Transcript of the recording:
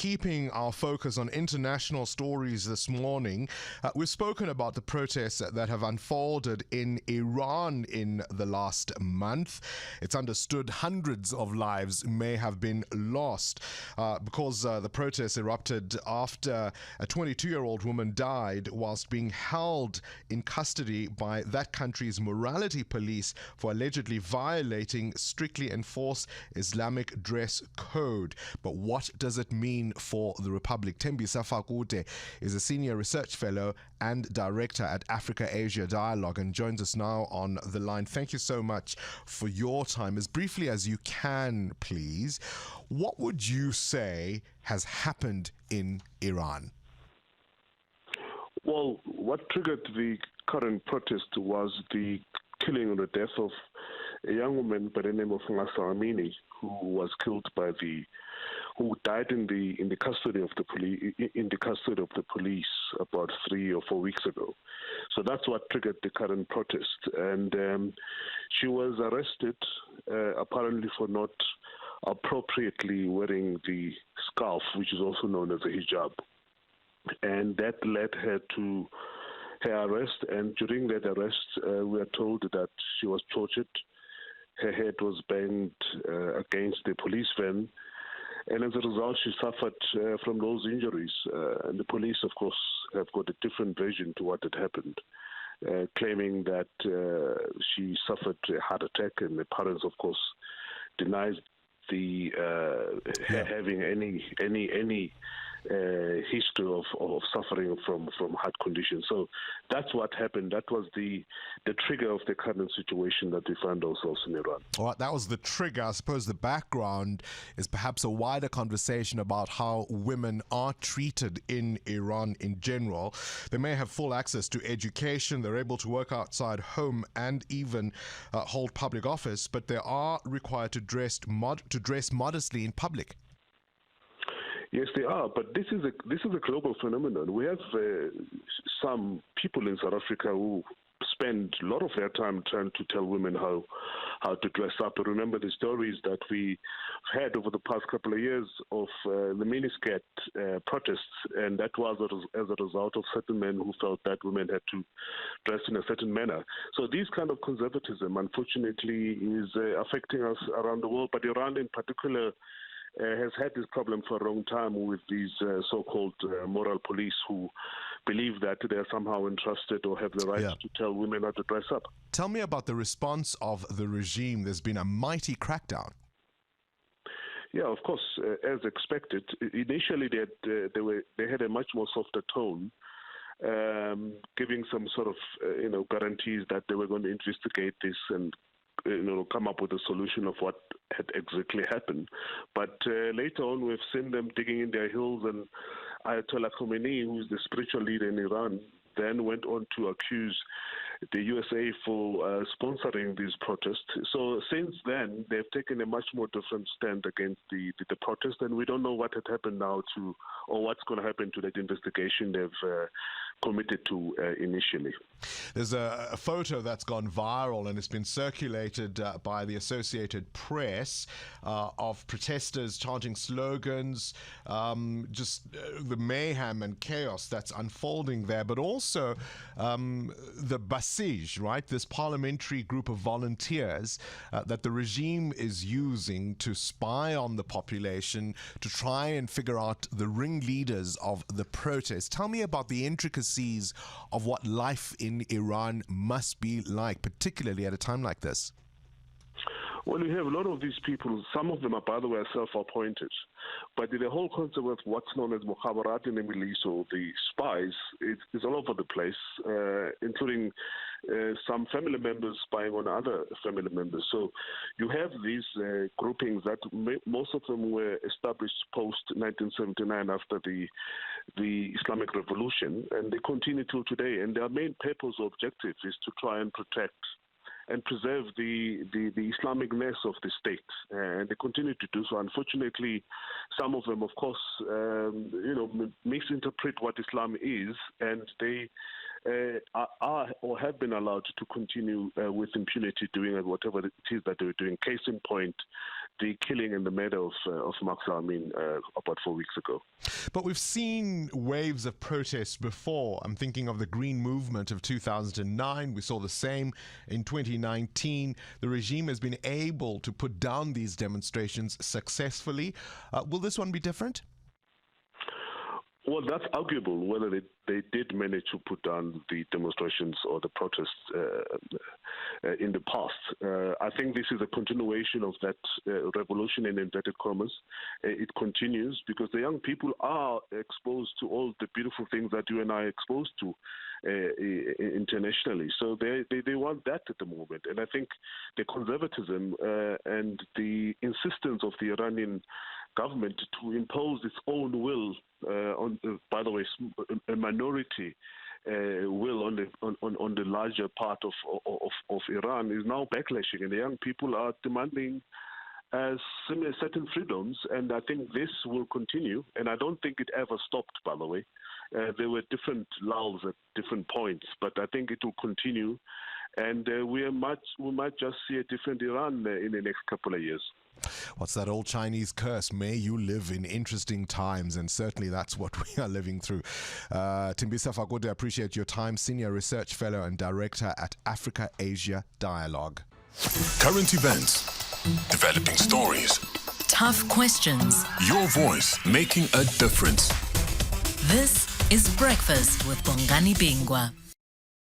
keeping our focus on international stories this morning. We've spoken about the protests that have unfolded in Iran in the last month. It's understood hundreds of lives may have been lost because the protests erupted after a 22-year-old woman died whilst being held in custody by that country's morality police for allegedly violating strictly enforced Islamic dress code. But what does it mean for the Republic? Tembisa Fakute is a senior research fellow and director at Africa-Asia Dialogue and joins us now on the line. Thank you so much for your time. As briefly as you can, please, what would you say has happened in Iran? Well, what triggered the current protest was the killing or the death of a young woman by the name of Mahsa Amini, who died in the custody of the police about 3 or 4 weeks ago. So that's what triggered the current protest, and she was arrested apparently for not appropriately wearing the scarf, which is also known as a hijab, and that led her to her arrest. And during that arrest, we are told that she was tortured. Her head was banged against the police van, and as a result, she suffered from those injuries. And the police, of course, have got a different version to what had happened, claiming that she suffered a heart attack, and the parents, of course, denies her having any history of suffering from heart conditions. So that's what happened. That was the trigger of the current situation that we find ourselves in Iran. All right, that was the trigger. I suppose the background is perhaps a wider conversation about how women are treated in Iran in general. They may have full access to education, they're able to work outside home and even hold public office, but they are required to dress modestly in public. Yes, they are, but this is a global phenomenon. We have some people in South Africa who spend a lot of their time trying to tell women how to dress up. And remember the stories that we had over the past couple of years of the miniskirt protests, and that was as a result of certain men who felt that women had to dress in a certain manner. So this kind of conservatism, unfortunately, is affecting us around the world, but Iran in particular has had this problem for a long time with these so-called moral police who believe that they are somehow entrusted or have the right to tell women how to dress up. Tell me about the response of the regime. There's been a mighty crackdown. Yeah, of course, as expected. Initially, they had a much more softer tone, giving some sort of guarantees that they were going to investigate this and come up with a solution of what had exactly happened. But later on, we've seen them digging in their heels, and Ayatollah Khomeini, who's the spiritual leader in Iran, then went on to accuse the USA for sponsoring these protests. So since then, they've taken a much more different stand against the protest, and we don't know what had happened now or what's going to happen to that investigation they've committed to initially. There's a photo that's gone viral and it's been circulated by the Associated Press of protesters chanting slogans, the mayhem and chaos that's unfolding there, but also the Basij, right? This parliamentary group of volunteers that the regime is using to spy on the population to try and figure out the ringleaders of the protest. Tell me about the intricacies of what life in Iran must be like, particularly at a time like this. Well, we have a lot of these people. Some of them are, by the way, self-appointed. But the whole concept of what's known as mukhabarat in the Middle East, or the spies, is all over the place, including some family members spying on other family members. So you have these groupings that most of them were established post-1979 after the Islamic Revolution, and they continue till today. And their main purpose or objective is to try and protect and preserve the Islamicness of the state, and they continue to do so. Unfortunately, some of them, of course, misinterpret what Islam is, and they are or have been allowed to continue with impunity doing whatever it is that they're doing. Case in point, the killing and the murder of Mahsa Amin about 4 weeks ago. But we've seen waves of protests before. I'm thinking of the Green Movement of 2009. We saw the same in 2019. The regime has been able to put down these demonstrations successfully. Will this one be different? Well, that's arguable whether they did manage to put down the demonstrations or the protests in the past. I think this is a continuation of that revolution in inverted commas. It continues because the young people are exposed to all the beautiful things that you and I are exposed to internationally. So they want that at the moment. And I think the conservatism and the insistence of the Iranian government to impose its own will on, by the way, a minority will on the larger part of Iran is now backlashing, and the young people are demanding certain freedoms, and I think this will continue, and I don't think it ever stopped, by the way. There were different lulls at different points, but I think it will continue, and we might just see a different Iran in the next couple of years. What's that old Chinese curse? May you live in interesting times, and certainly that's what we are living through. Timbisa Fakode, I appreciate your time. Senior Research Fellow and Director at Africa-Asia Dialogue. Current events, developing stories, tough questions, your voice making a difference. This is Breakfast with Bongani Bingwa.